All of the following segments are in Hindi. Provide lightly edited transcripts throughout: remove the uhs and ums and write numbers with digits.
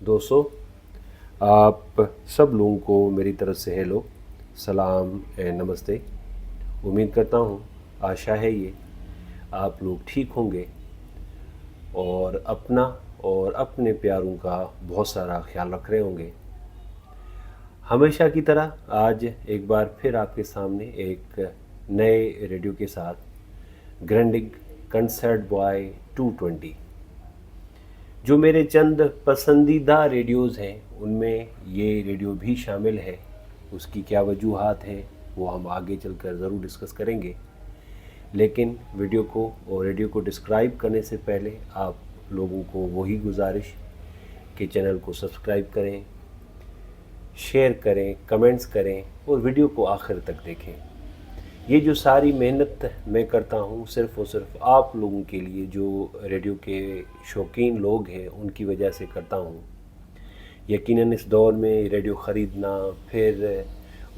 दोस्तों, आप सब लोगों को मेरी तरफ से हेलो, सलाम एंड नमस्ते। उम्मीद करता हूँ, आशा है ये आप लोग ठीक होंगे और अपना और अपने प्यारों का बहुत सारा ख्याल रख रहे होंगे। हमेशा की तरह आज एक बार फिर आपके सामने एक नए रेडियो के साथ ग्रैंडिंग कंसर्ट बॉय 220। जो मेरे चंद पसंदीदा रेडियोज़ हैं उनमें ये रेडियो भी शामिल है। उसकी क्या वजूहात हैं वो हम आगे चलकर ज़रूर डिस्कस करेंगे, लेकिन वीडियो को और रेडियो को डिस्क्राइब करने से पहले आप लोगों को वही गुजारिश कि चैनल को सब्सक्राइब करें, शेयर करें, कमेंट्स करें और वीडियो को आखिर तक देखें। ये जो सारी मेहनत मैं करता हूँ सिर्फ़ और सिर्फ आप लोगों के लिए, जो रेडियो के शौकीन लोग हैं उनकी वजह से करता हूँ। यकीनन इस दौर में रेडियो ख़रीदना फिर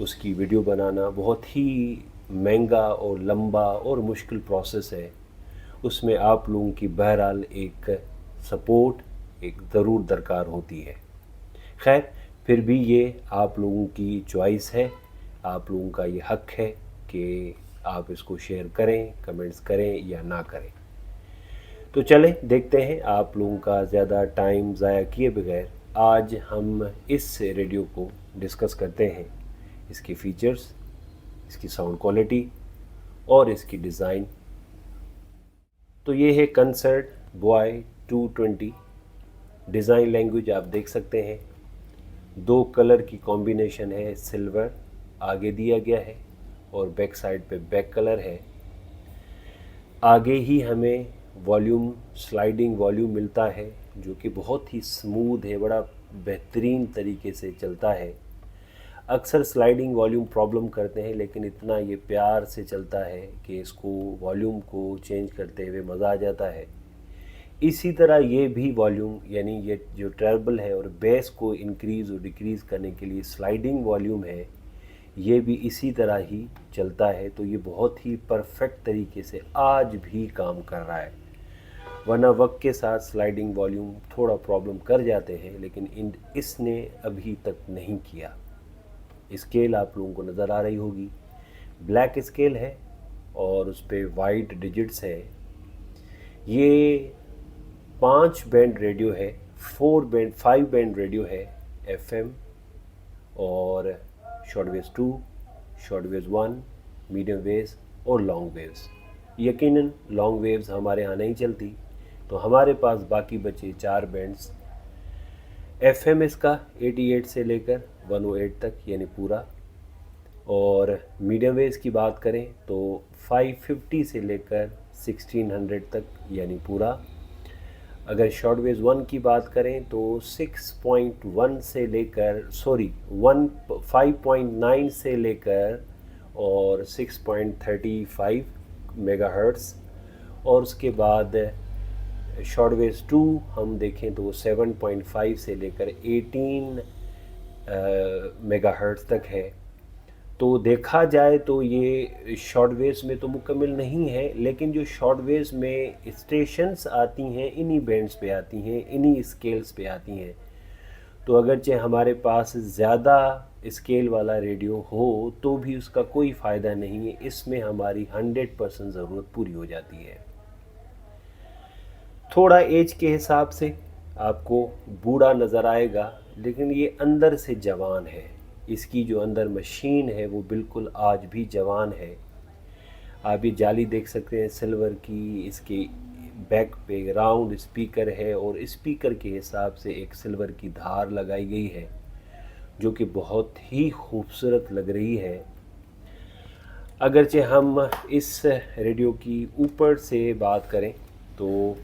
उसकी वीडियो बनाना बहुत ही महंगा और लंबा और मुश्किल प्रोसेस है। उसमें आप लोगों की बहरहाल एक सपोर्ट एक ज़रूर दरकार होती है। खैर, फिर भी ये आप लोगों की चॉइस है, आप लोगों का ये हक है कि आप इसको शेयर करें, कमेंट्स करें या ना करें। तो चलें देखते हैं, आप लोगों का ज़्यादा टाइम ज़ाया किए बगैर आज हम इस रेडियो को डिस्कस करते हैं, इसके फीचर्स, इसकी साउंड क्वालिटी और इसकी डिज़ाइन। तो ये है कंसर्ट बॉय 220। डिज़ाइन लैंग्वेज आप देख सकते हैं, 2 कलर की कॉम्बिनेशन है, सिल्वर आगे दिया गया है और बैक साइड पे बैक कलर है। आगे ही हमें वॉल्यूम, स्लाइडिंग वॉल्यूम मिलता है जो कि बहुत ही स्मूथ है, बड़ा बेहतरीन तरीके से चलता है। अक्सर स्लाइडिंग वॉल्यूम प्रॉब्लम करते हैं, लेकिन इतना ये प्यार से चलता है कि इसको वॉल्यूम को चेंज करते हुए मज़ा आ जाता है। इसी तरह ये भी वॉल्यूम, यानी ये जो ट्रेबल है और बेस को इंक्रीज़ और डिक्रीज़ करने के लिए स्लाइडिंग वॉल्यूम है, ये भी इसी तरह ही चलता है। तो ये बहुत ही परफेक्ट तरीके से आज भी काम कर रहा है, वरना वक्त के साथ स्लाइडिंग वॉल्यूम थोड़ा प्रॉब्लम कर जाते हैं, लेकिन इसने अभी तक नहीं किया। स्केल आप लोगों को नज़र आ रही होगी, ब्लैक स्केल है और उस पर वाइट डिजिट्स है। ये 5 बैंड रेडियो है, 5 बैंड रेडियो है, FM और शॉर्टवेव्स 2, शॉर्टवेव्स 1, मीडियम वेव्स और लॉन्ग वेव्स। यकीनन लॉन्ग वेव्स हमारे यहाँ नहीं चलती, तो हमारे पास बाकी बचे 4 बैंड्स। FM इसका 88 से लेकर 108 तक यानी पूरा, और मीडियम वेव्स की बात करें तो 550 से लेकर 1600 तक यानी पूरा। अगर शॉर्टवेव्स 1 की बात करें तो 6.1 से लेकर 5.9 से लेकर और 6.35 मेगाहर्ट्ज़, और उसके बाद शॉर्टवेव्स 2 हम देखें तो 7.5 से लेकर 18 मेगाहर्ट्ज़ तक है। तो देखा जाए तो ये शॉर्टवेव्स में तो मुकम्मल नहीं है, लेकिन जो शॉर्टवेव्स में स्टेशंस आती हैं इन्हीं बैंड्स पे आती हैं, इन्हीं स्केल्स पे आती हैं। तो अगरचे हमारे पास ज़्यादा स्केल वाला रेडियो हो तो भी उसका कोई फ़ायदा नहीं है, इसमें हमारी 100% ज़रूरत पूरी हो जाती है। थोड़ा एज के हिसाब से आपको बूढ़ा नज़र आएगा, लेकिन ये अंदर से जवान है। इसकी जो अंदर मशीन है वो बिल्कुल आज भी जवान है। आप ये जाली देख सकते हैं सिल्वर की, इसके बैक पे राउंड स्पीकर है और स्पीकर के हिसाब से एक सिल्वर की धार लगाई गई है जो कि बहुत ही खूबसूरत लग रही है। अगरचे हम इस रेडियो की ऊपर से बात करें तो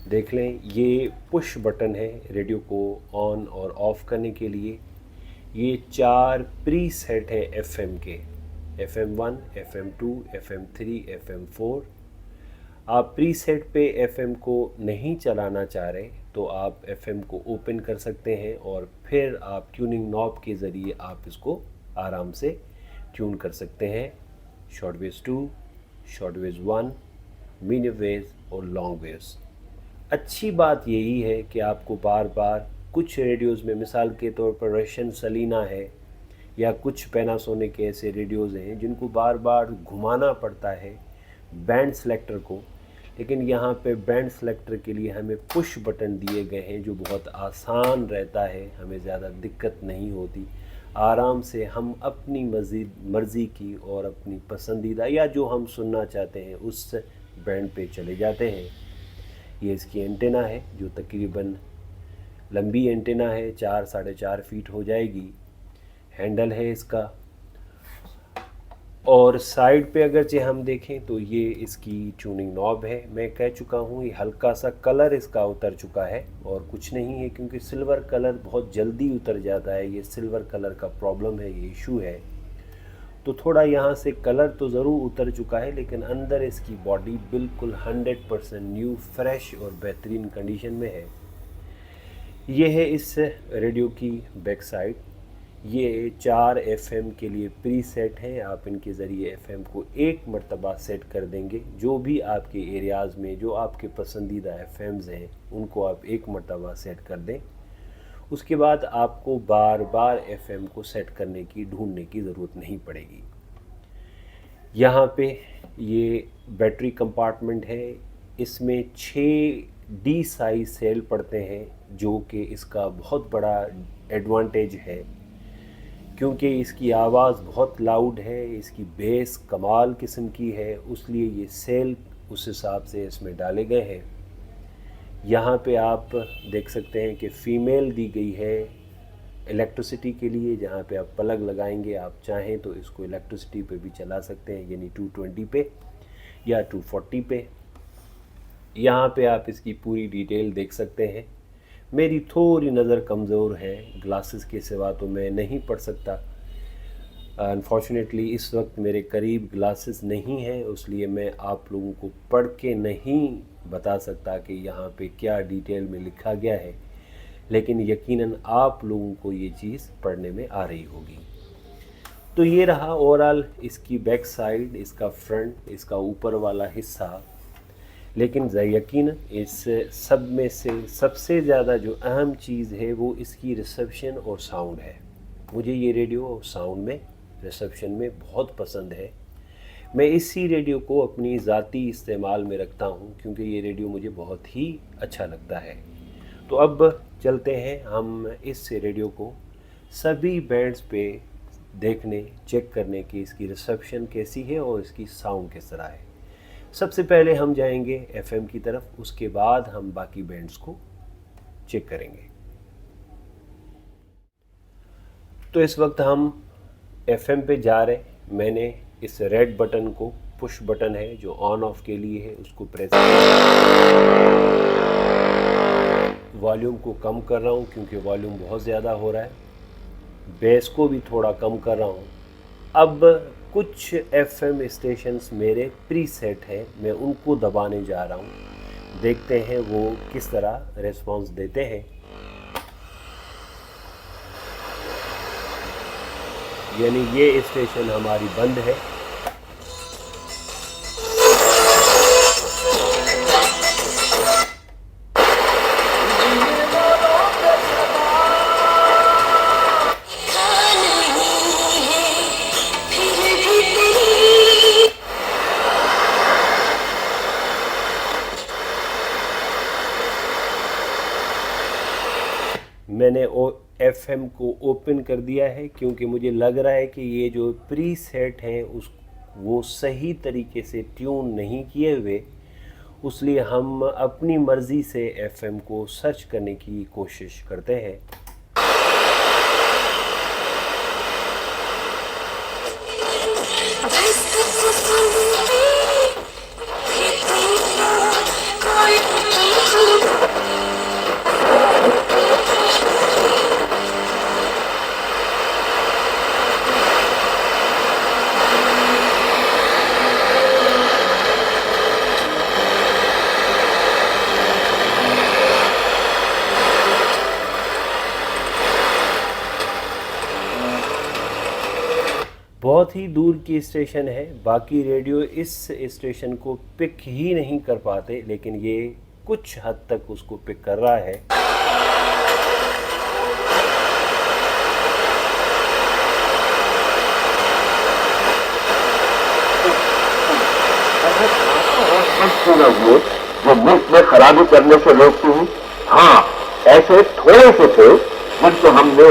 देख लें, ये पुश बटन है रेडियो को ऑन और ऑफ़ करने के लिए। ये 4 प्री सेट है FM के, FM1, FM2, FM3, FM4। आप प्री सेट पे FM को नहीं चलाना चाह रहे तो आप FM को ओपन कर सकते हैं और फिर आप ट्यूनिंग नॉब के ज़रिए आप इसको आराम से ट्यून कर सकते हैं। शॉर्टवेव्स 2, शॉर्टवेव्स 1, मीडियम वेव्स और लॉन्ग वेव्स। अच्छी बात यही है कि आपको बार बार कुछ रेडियोज़ में, मिसाल के तौर पर रशियन सलीना है या कुछ पैनासोनिक के ऐसे रेडियोज़ हैं जिनको बार बार घुमाना पड़ता है बैंड सेलेक्टर को। लेकिन यहाँ पे बैंड सेलेक्टर के लिए हमें पुश बटन दिए गए हैं जो बहुत आसान रहता है, हमें ज़्यादा दिक्कत नहीं होती। आराम से हम अपनी मर्ज़ी की और अपनी पसंदीदा या जो हम सुनना चाहते हैं उस बैंड पे चले जाते हैं। ये इसकी एंटेना है जो तकरीबन लंबी एंटेना है, 4-4.5 फीट हो जाएगी। हैंडल है इसका, और साइड पे अगरचे हम देखें तो ये इसकी ट्यूनिंग नॉब है। मैं कह चुका हूँ ये हल्का सा कलर इसका उतर चुका है और कुछ नहीं है, क्योंकि सिल्वर कलर बहुत जल्दी उतर जाता है। ये सिल्वर कलर का प्रॉब्लम है, ये इशू है। तो थोड़ा यहाँ से कलर तो ज़रूर उतर चुका है, लेकिन अंदर इसकी बॉडी बिल्कुल 100% न्यू, फ्रेश और बेहतरीन कंडीशन में है। ये है इस रेडियो की बैक साइड। ये 4 FM के लिए प्री सेट हैं। आप इनके ज़रिए FM को एक मरतबा सेट कर देंगे। जो भी आपके एरियाज़ में जो आपके पसंदीदा FMs हैं उनको आप एक मरतबा सेट कर दें। उसके बाद आपको बार बार FM को सेट करने की, ढूंढने की ज़रूरत नहीं पड़ेगी। यहाँ पे ये बैटरी कंपार्टमेंट है। इसमें 6D साइज सेल पड़ते हैं, जो कि इसका बहुत बड़ा एडवांटेज है, क्योंकि इसकी आवाज़ बहुत लाउड है, इसकी बेस कमाल किस्म की है, उसलिए ये सेल उस हिसाब से इसमें डाले गए हैं। यहाँ पे आप देख सकते हैं कि फ़ीमेल दी गई है इलेक्ट्रिसिटी के लिए, जहाँ पे आप प्लग लगाएंगे। आप चाहें तो इसको इलेक्ट्रिसिटी पे भी चला सकते हैं, यानी 220 पे या 240 पे। यहाँ पे आप इसकी पूरी डिटेल देख सकते हैं। मेरी थोड़ी नज़र कमज़ोर है, ग्लासेस के सिवा तो मैं नहीं पढ़ सकता। अनफॉर्चुनेटली इस वक्त मेरे करीब ग्लासेस नहीं हैं, इसलिए मैं आप लोगों को पढ़ के नहीं बता सकता कि यहाँ पे क्या डिटेल में लिखा गया है, लेकिन यकीनन आप लोगों को ये चीज़ पढ़ने में आ रही होगी। तो ये रहा ओवरऑल इसकी बैक साइड, इसका फ्रंट, इसका ऊपर वाला हिस्सा। लेकिन यकीनन इस सब में से सबसे ज़्यादा जो अहम चीज़ है वो इसकी रिसेप्शन और साउंड है। मुझे ये रेडियो और साउंड में, रिसेप्शन में बहुत पसंद है। मैं इसी रेडियो को अपनी ज़ाती इस्तेमाल में रखता हूँ, क्योंकि ये रेडियो मुझे बहुत ही अच्छा लगता है। तो अब चलते हैं हम इस रेडियो को सभी बैंड्स पे देखने, चेक करने की इसकी रिसेप्शन कैसी है और इसकी साउंड किस तरह है। सबसे पहले हम जाएंगे FM की तरफ, उसके बाद हम बाकी बैंड्स को चेक करेंगे। तो इस वक्त हम FM पे जा रहे हैं। मैंने इस रेड बटन को, पुश बटन है जो ऑन ऑफ के लिए है, उसको प्रेस वॉल्यूम को कम कर रहा हूँ क्योंकि वॉल्यूम बहुत ज़्यादा हो रहा है। बेस को भी थोड़ा कम कर रहा हूँ। अब कुछ FM स्टेशंस मेरे प्री सेट हैं, मैं उनको दबाने जा रहा हूँ। देखते हैं वो किस तरह रिस्पॉन्स देते हैं। यानी ये स्टेशन हमारी बंद है। मैंने FM को ओपन कर दिया है क्योंकि मुझे लग रहा है कि ये जो प्री सेट हैं वो सही तरीके से ट्यून नहीं किए हुए, इसलिए हम अपनी मर्ज़ी से FM को सर्च करने की कोशिश करते हैं। बहुत ही दूर की स्टेशन है, बाकी रेडियो इस स्टेशन को पिक ही नहीं कर पाते, लेकिन ये कुछ हद तक उसको पिक कर रहा है। न हुए जो मुल्क में खराबी करने से रोकती हूँ। हाँ, ऐसे थोड़े से थे जिनको हमने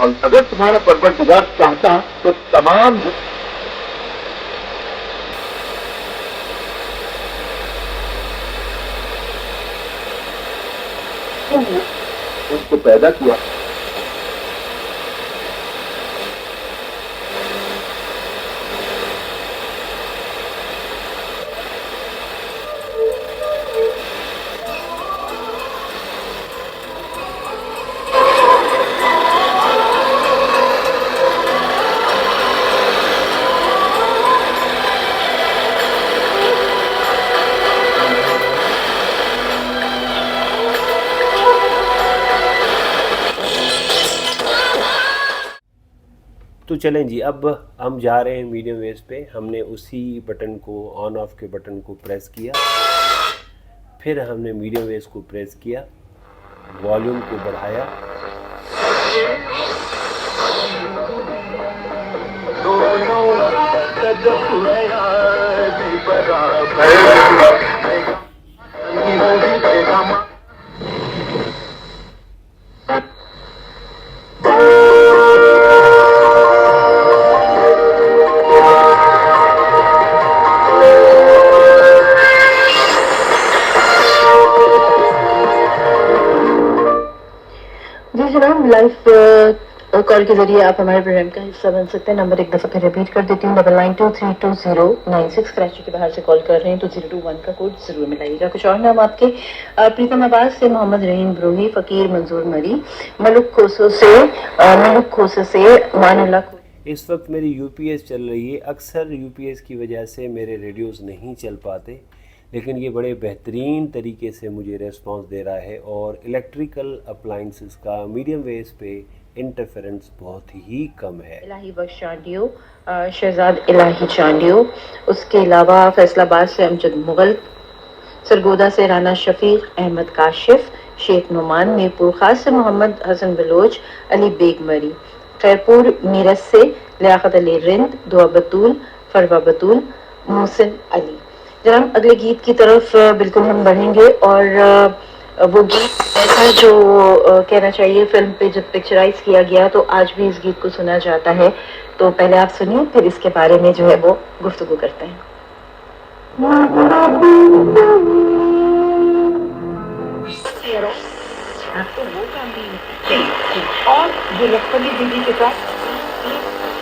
और अगर तुम्हारा परवरदिगार चाहता तो तमाम उसको पैदा किया। तो चलें जी, अब हम जा रहे हैं मीडियम वेव पे। हमने उसी बटन को, ऑन ऑफ के बटन को प्रेस किया, फिर हमने मीडियम वेव को प्रेस किया, वॉल्यूम को बढ़ाया, जी जनाब, लाइव कॉल के जरिए आप हमारे प्रोग्राम का हिस्सा बन सकते हैं। नंबर एक दफ़ा फिर रिपीट कर देती हूँ, 99232096। कराची के बाहर से कॉल कर रहे हैं तो 021 का कोड जरूर मिलाइएगा। कुछ और नाम आपके, प्रीतम आबाद से मोहम्मद रहीम ब्रूही, फ़कीर मंजूर मरी, मलुक खोसो से मानुल्लाह। इस वक्त मेरी यूपीएस चल रही है। अक्सर यूपीएस की वजह से मेरे रेडियोज़ नहीं चल पाते, लेकिन ये बड़े बेहतरीन तरीके से मुझे रेस्पॉन्स दे रहा है। और इलेक्ट्रिकल अप्लाइंसेस का मीडियम वेव्स पे इंटरफेरेंस बहुत ही कम है। इलाही बख्श चांडियो, शहजाद इलाही चांडियो, उसके अलावा फैसलाबाद से अमजद मुगल, सरगोदा से राना शफीक अहमद काशिफ, शेख नुमान, मीरपुर खास से मोहम्मद हसन बलोच, अली बेग मरी, खैरपुर मीरत से लियाकत अली रिंद, दुआ बतूल, फरवा बतूल, मोहसिन अली। जनाब, अगले गीत की तरफ बिल्कुल हम बढ़ेंगे और वो गीत ऐसा जो कहना चाहिए फिल्म पे जब पिक्चराइज किया गया तो आज भी इस गीत को सुना जाता है। तो पहले आप सुनिए, फिर इसके बारे में जो है वो गुफ्तगू करते हैं। आपको वो काम भी और जो लखपति दीदी के साथ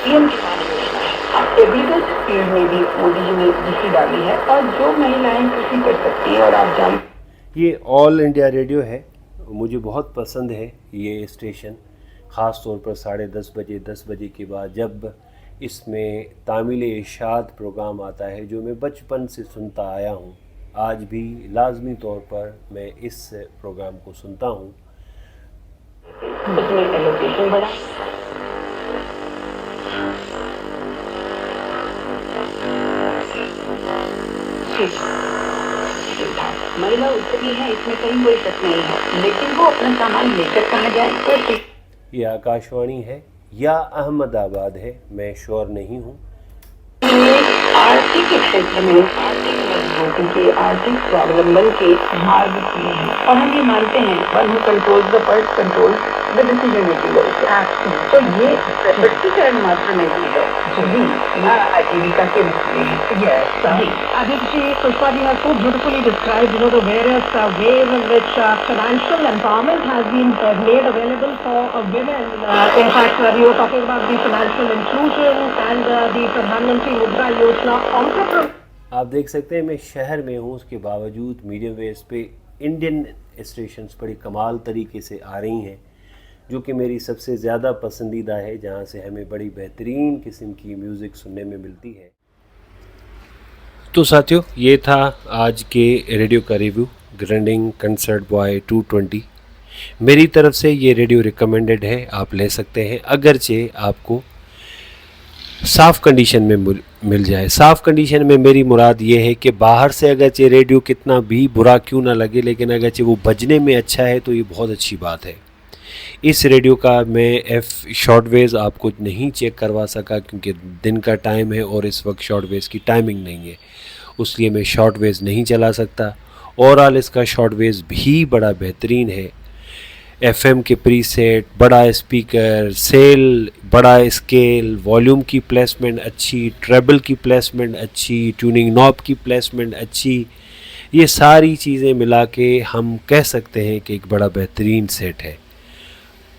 पीएम किसान योजना है, एग्रीकल्चर फील्ड में भी मोदी जी ने दृष्टि डाली है और जो महिलाएं कृषि कर सकती हैं। और आप जान, ये ऑल इंडिया रेडियो है, मुझे बहुत पसंद है ये स्टेशन, ख़ास तौर पर 10:30 10 बजे के बाद जब इसमें तामील इरशाद प्रोग्राम आता है, जो मैं बचपन से सुनता आया हूँ। आज भी लाजमी तौर पर मैं इस प्रोग्राम को सुनता हूँ। उसमें एलोकेशन बढ़ा, महिला उत्सवी है, इसमें कहीं कोई शक नहीं है, लेकिन वो अपना सामान लेकर कहाँ जाए तो ये आकाशवाणी है या अहमदाबाद है, मैं श्योर नहीं हूँ। आर्थिक क्षेत्र में आर्थिक मजबूती के, आर्थिक स्वावलंबन के मार्ग खुले हैं और हम ये मानते हैं one who controls the purse controls the decision making also. तो ये सशक्तिकरण मात्र नहीं है, आजीविका के yes. Aditi, Pushpa ji has so beautifully described, the various ways in which financial empowerment has been made available for women. In fact, we were talking about the financial inclusion and the Pradhan Mantri Mudra Yojana entrepreneur. आप देख सकते हैं मैं शहर में हूँ, उसके बावजूद मीडियम वेव्स पे इंडियन स्टेशंस बड़ी कमाल तरीके से आ रही हैं, जो कि मेरी सबसे ज़्यादा पसंदीदा है, जहाँ से हमें बड़ी बेहतरीन किस्म की म्यूज़िक सुनने में मिलती है। तो साथियों, ये था आज के रेडियो का रिव्यू ग्रैंडिंग कंसर्ट बॉय 220। मेरी तरफ से ये रेडियो रिकमेंडेड है, आप ले सकते हैं, अगरचे आपको साफ़ कंडीशन में मिल जाए। साफ़ कंडीशन में मेरी मुराद ये है कि बाहर से अगरचे रेडियो कितना भी बुरा क्यों ना लगे, लेकिन अगरचे वो बजने में अच्छा है तो ये बहुत अच्छी बात है। इस रेडियो का मैं एफ शॉर्टवेज आपको नहीं चेक करवा सका क्योंकि दिन का टाइम है और इस वक्त शॉर्टवेज की टाइमिंग नहीं है, उसलिए मैं शॉर्टवेज नहीं चला सकता। ओवरऑल इसका शॉर्टवेज भी बड़ा बेहतरीन है। एफएम के प्रीसेट, बड़ा स्पीकर, सेल, बड़ा स्केल, वॉल्यूम की प्लेसमेंट अच्छी, ट्रेबल की प्लेसमेंट अच्छी, ट्यूनिंग नॉब की प्लेसमेंट अच्छी, ये सारी चीज़ें मिला के हम कह सकते हैं कि एक बड़ा बेहतरीन सेट है।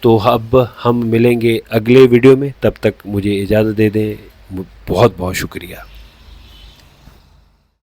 तो अब हम मिलेंगे अगले वीडियो में, तब तक मुझे इजाज़त दे दें। बहुत बहुत शुक्रिया।